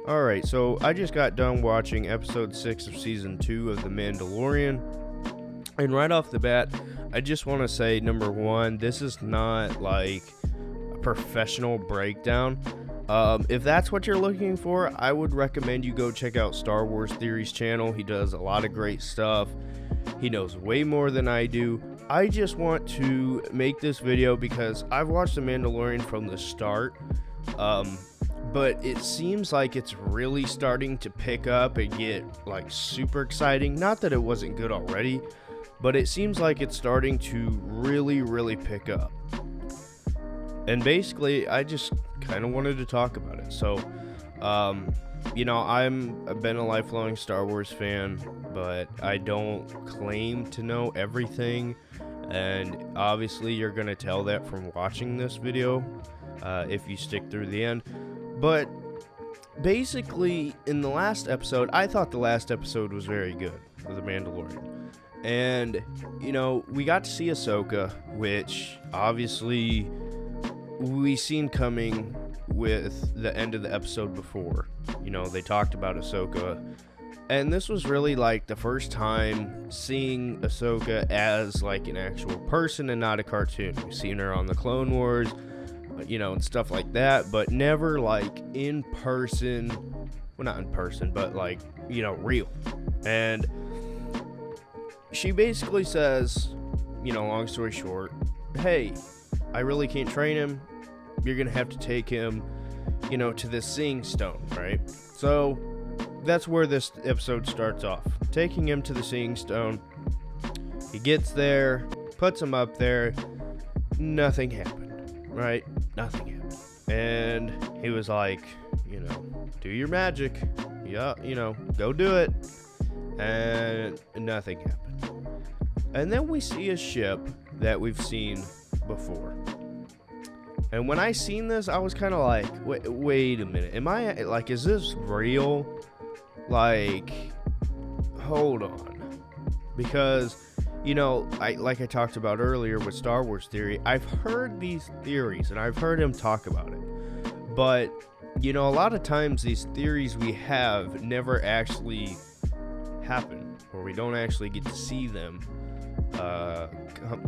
Alright, so I just got done watching episode 6 of season 2 of The Mandalorian. And right off the bat, I just want to say, number one, this is not like a professional breakdown. If that's what you're looking for, I would recommend you go check out Star Wars Theory's channel. He does a lot of great stuff. He knows way more than I do. I just want to make this video because I've watched The Mandalorian from the start. But it seems like it's really starting to pick up and get like super exciting. Not that it wasn't good already, but it seems like it's starting to really pick up. And basically, I just kind of wanted to talk about it. So, I've been a lifelong Star Wars fan, but I don't claim to know everything. And obviously, you're going to tell that from watching this video if you stick through the end. But basically, in the last episode, I thought the last episode was very good of The Mandalorian. And, we got to see Ahsoka, which obviously we seen coming with the end of the episode before. They talked about Ahsoka. And this was really like the first time seeing Ahsoka as like an actual person and not a cartoon. We've seen her on the Clone Wars, and stuff like that, but never like in person. Well, not in person, but like, real. And she basically says, long story short, hey, I really can't train him. You're gonna have to take him, to this seeing stone, right? So that's where this episode starts off. Taking him to the seeing stone. He gets there, puts him up there. Nothing happened. Right? Nothing happened. And he was like, do your magic. Yeah, go do it. And nothing happened. And then we see a ship that we've seen before. And when I seen this, I was kind of like, wait a minute. Am I, like, is this real? Like, hold on. Because like I talked about earlier with Star Wars Theory, I've heard these theories and I've heard him talk about it. But, a lot of times these theories we have never actually happen, or we don't actually get to see them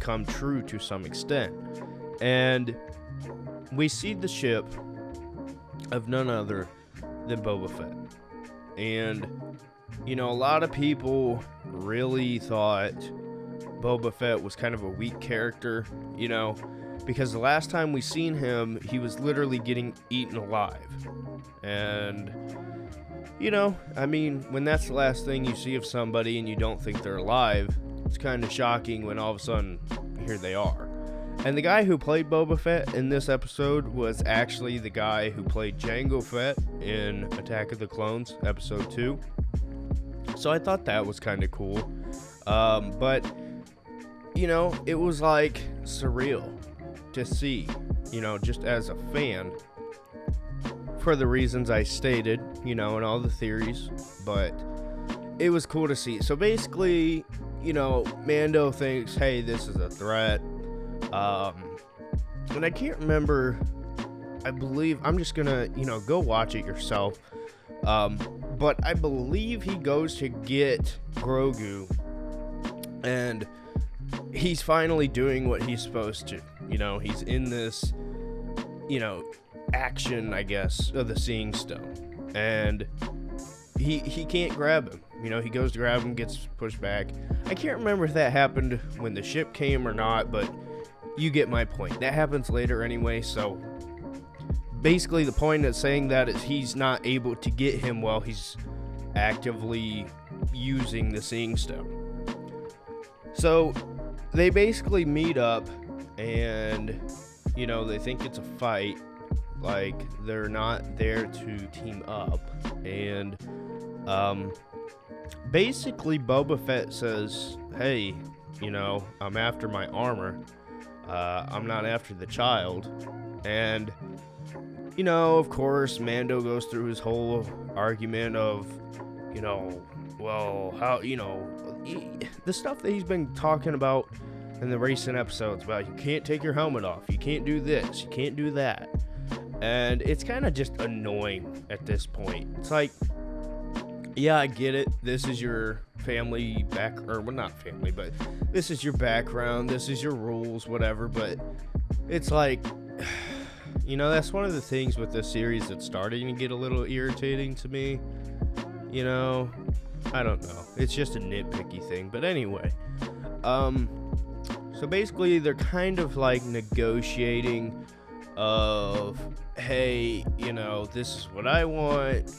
come true to some extent. And we see the ship of none other than Boba Fett. And, a lot of people really thought Boba Fett was kind of a weak character, because the last time we seen him, he was literally getting eaten alive. And, when that's the last thing you see of somebody and you don't think they're alive, it's kind of shocking when all of a sudden, here they are. And the guy who played Boba Fett in this episode was actually the guy who played Jango Fett in Attack of the Clones, episode 2. So I thought that was kind of cool. But it was like surreal to see, just as a fan, for the reasons I stated, and all the theories, but it was cool to see. So basically, Mando thinks, hey, this is a threat. And I can't remember, I believe, I'm just gonna, go watch it yourself. But I believe he goes to get Grogu, and he's finally doing what he's supposed to. He's in this, action, I guess, of the seeing stone. And he can't grab him. He goes to grab him, gets pushed back. I can't remember if that happened when the ship came or not, but you get my point. That happens later anyway, so basically the point of saying that is he's not able to get him while he's actively using the seeing stone. So they basically meet up and, they think it's a fight. Like, they're not there to team up. And, basically Boba Fett says, hey, I'm after my armor. I'm not after the child. And, of course, Mando goes through his whole argument of, well, how, the stuff that he's been talking about in the recent episodes about you can't take your helmet off, you can't do this, you can't do that. And it's kind of just annoying at this point. It's like, yeah, I get it. This is your family well, not family, but this is your background. This is your rules, whatever. But it's like, that's one of the things with this series that's starting to get a little irritating to me. I don't know. It's just a nitpicky thing. But anyway, so basically they're kind of like negotiating of, hey, this is what I want.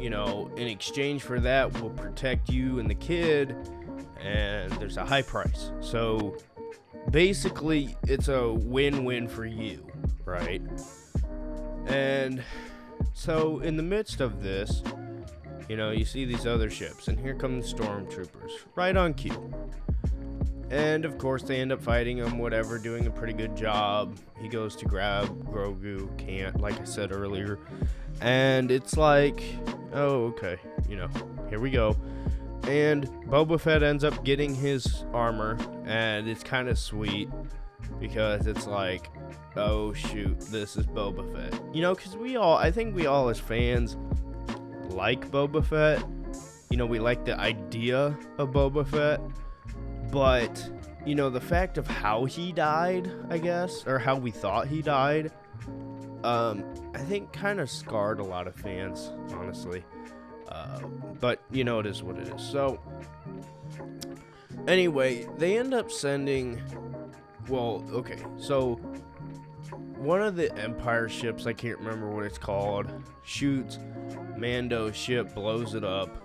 In exchange for that, we'll protect you and the kid, and there's a high price. So basically, it's a win-win for you, right? And so in the midst of this, you see these other ships, and here come the stormtroopers, right on cue. And of course, they end up fighting him, whatever, doing a pretty good job. He goes to grab Grogu, can't, like I said earlier. And it's like, oh, okay, here we go. And Boba Fett ends up getting his armor, and it's kind of sweet because it's like, oh shoot, this is Boba Fett. Because I think we all as fans like Boba Fett. We like the idea of Boba Fett. But, the fact of how he died, I guess, or how we thought he died, I think kind of scarred a lot of fans, honestly. But, it is what it is. So, anyway, they end up sending, so one of the Empire ships, I can't remember what it's called, shoots Mando's ship, blows it up.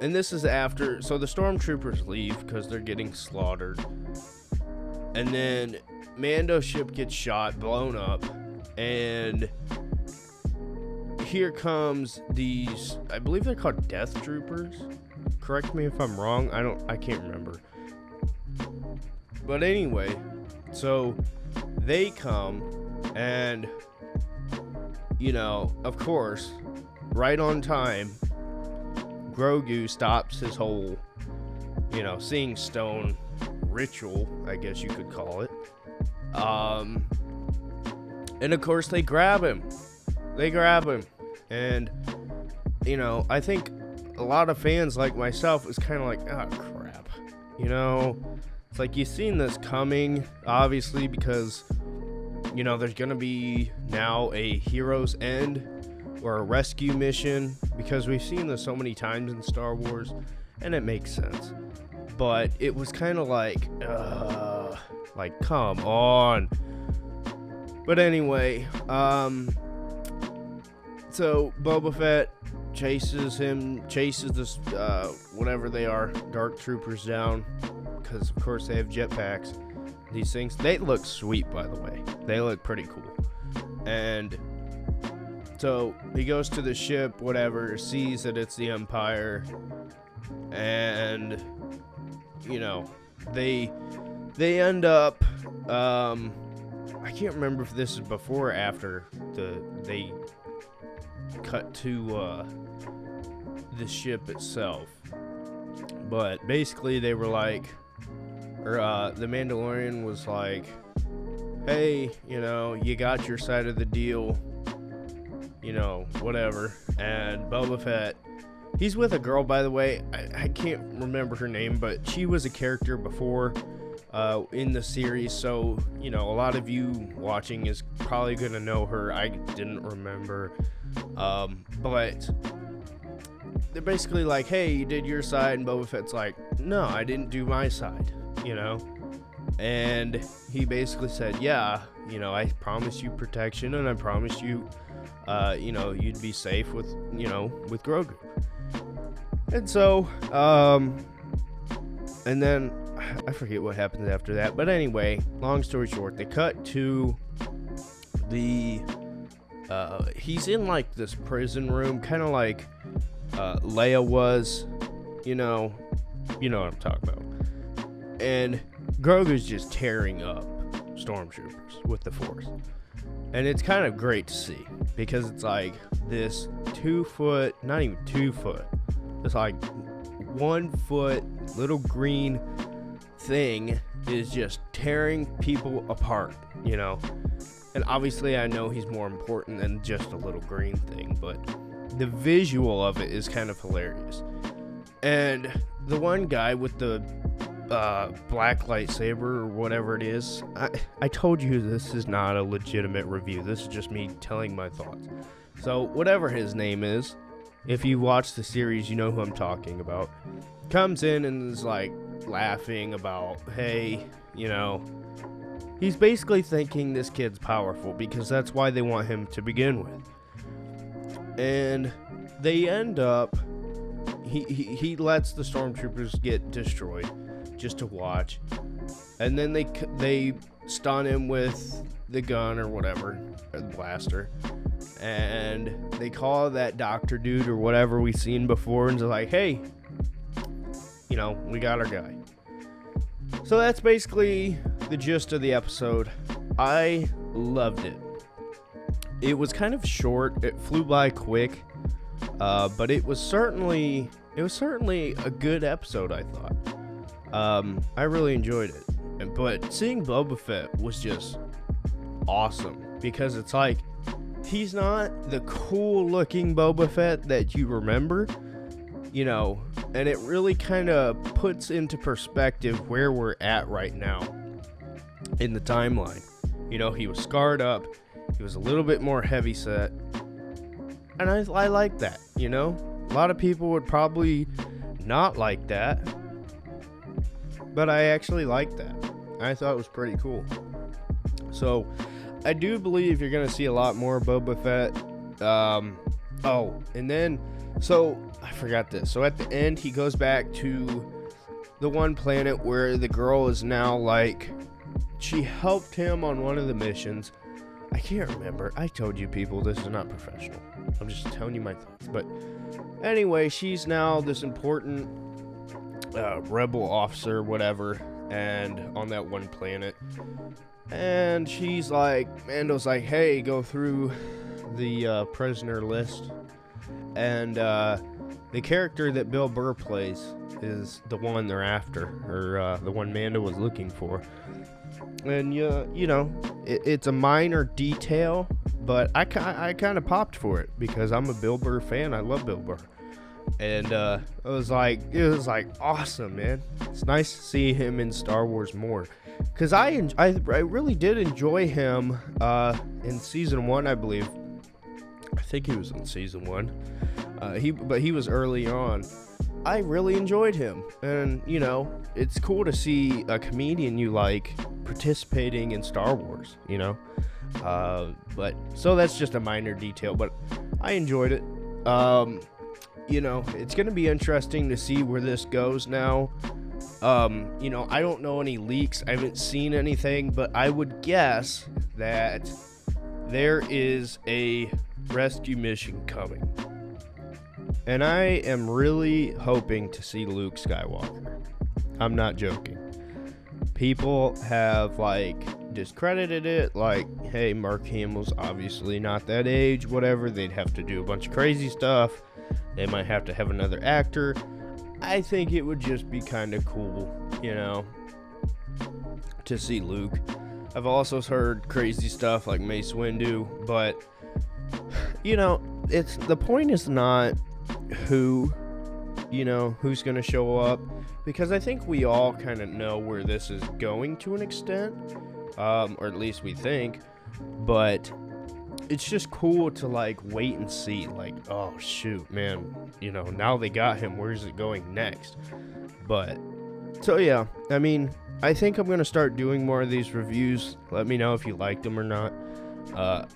And this is after, so the stormtroopers leave because they're getting slaughtered. And then Mando's ship gets shot, blown up, and here comes these, I believe they're called Death Troopers. Correct me if I'm wrong. I can't remember. But anyway, so they come and, of course, right on time, Grogu stops his whole, seeing stone ritual, I guess you could call it. And of course they grab him. And, I think a lot of fans like myself was kind of like, oh crap. It's like you've seen this coming, obviously, because, there's going to be now a hero's end or a rescue mission, because we've seen this so many times in Star Wars, and it makes sense. But it was kind of like come on. But anyway, so Boba Fett chases this, whatever they are, dark troopers down, because of course they have jetpacks. These things, they look sweet, by the way. They look pretty cool. And so he goes to the ship, whatever, sees that it's the Empire, and they end up, I can't remember if this is before or after they cut to the ship itself, but basically they were like, the Mandalorian was like, hey, you got your side of the deal, whatever. And Boba Fett, he's with a girl, by the way. I can't remember her name, but she was a character before in the series, so a lot of you watching is probably gonna know her. I didn't remember, but they're basically like, hey, you did your side, and Boba Fett's like, no, I didn't do my side, and he basically said, yeah, I promised you protection, and I promised you you'd be safe with Grogu. And so, and then I forget what happens after that, but anyway, long story short, they cut to the, he's in like this prison room, kind of like, Leia was, you know what I'm talking about. And Grogu's just tearing up stormtroopers with the Force. And it's kind of great to see, because it's like this 2 foot, not even 2 foot, it's like 1 foot little green thing is just tearing people apart, And obviously I know he's more important than just a little green thing, but the visual of it is kind of hilarious. And the one guy with the black lightsaber or whatever it is, I told you this is not a legitimate review. This is just me telling my thoughts. So whatever his name is, if you watch the series, you know who I'm talking about, comes in and is like laughing about, hey, you know, he's basically thinking this kid's powerful because that's why they want him to begin with. And they end up, he lets the stormtroopers get destroyed just to watch. And then they stun him with the gun or whatever, or the blaster. And they call that doctor dude or whatever we've seen before and they're like, hey, you know, we got our guy. So that's basically the gist of the episode. I loved it. It was kind of short. It flew by quick, but it was certainly a good episode, I thought. I really enjoyed it. But seeing Boba Fett was just awesome because it's like he's not the cool looking Boba Fett that you remember, you know, and it really kind of puts into perspective where we're at right now in the timeline. You know, he was scarred up, he was a little bit more heavy set, and I like that, you know. A lot of people would probably not like that, but I actually like that. I thought it was pretty cool. So I do believe you're gonna see a lot more Boba Fett. And then, so I forgot this. So at the end, he goes back to the one planet where the girl is now like, she helped him on one of the missions. I can't remember. I told you people, this is not professional. I'm just telling you my thoughts. But anyway, she's now this important rebel officer, whatever, and on that one planet. And she's like, Mando's like, hey, go through the prisoner list. And the character that Bill Burr plays is the one they're after, or the one Mando was looking for. And you know, it's a minor detail, but I kind of popped for it because I'm a Bill Burr fan. I love Bill Burr, and it was like awesome, man. It's nice to see him in Star Wars more, because I really did enjoy him in season 1, I believe. I think he was in season 1. He was early on. I really enjoyed him, and you know, it's cool to see a comedian you like participating in Star Wars, you know. But so that's just a minor detail, but I enjoyed it. You know, it's gonna be interesting to see where this goes now. You know, I don't know any leaks, I haven't seen anything, but I would guess that there is a rescue mission coming. And I am really hoping to see Luke Skywalker. I'm not joking. People have, like, discredited it, like, hey, Mark Hamill's obviously not that age, whatever. They'd have to do a bunch of crazy stuff. They might have to have another actor. I think it would just be kind of cool, you know, to see Luke. I've also heard crazy stuff like Mace Windu, but, you know, the point is not who's going to show up, because I think we all kind of know where this is going to an extent, or at least we think, but it's just cool to like wait and see, like, oh shoot, man, you know, now they got him, where's it going next? But so yeah, I mean, I think I'm going to start doing more of these reviews. Let me know if you liked them or not.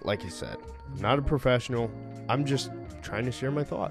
Like I said, I'm not a professional, I'm just trying to share my thoughts.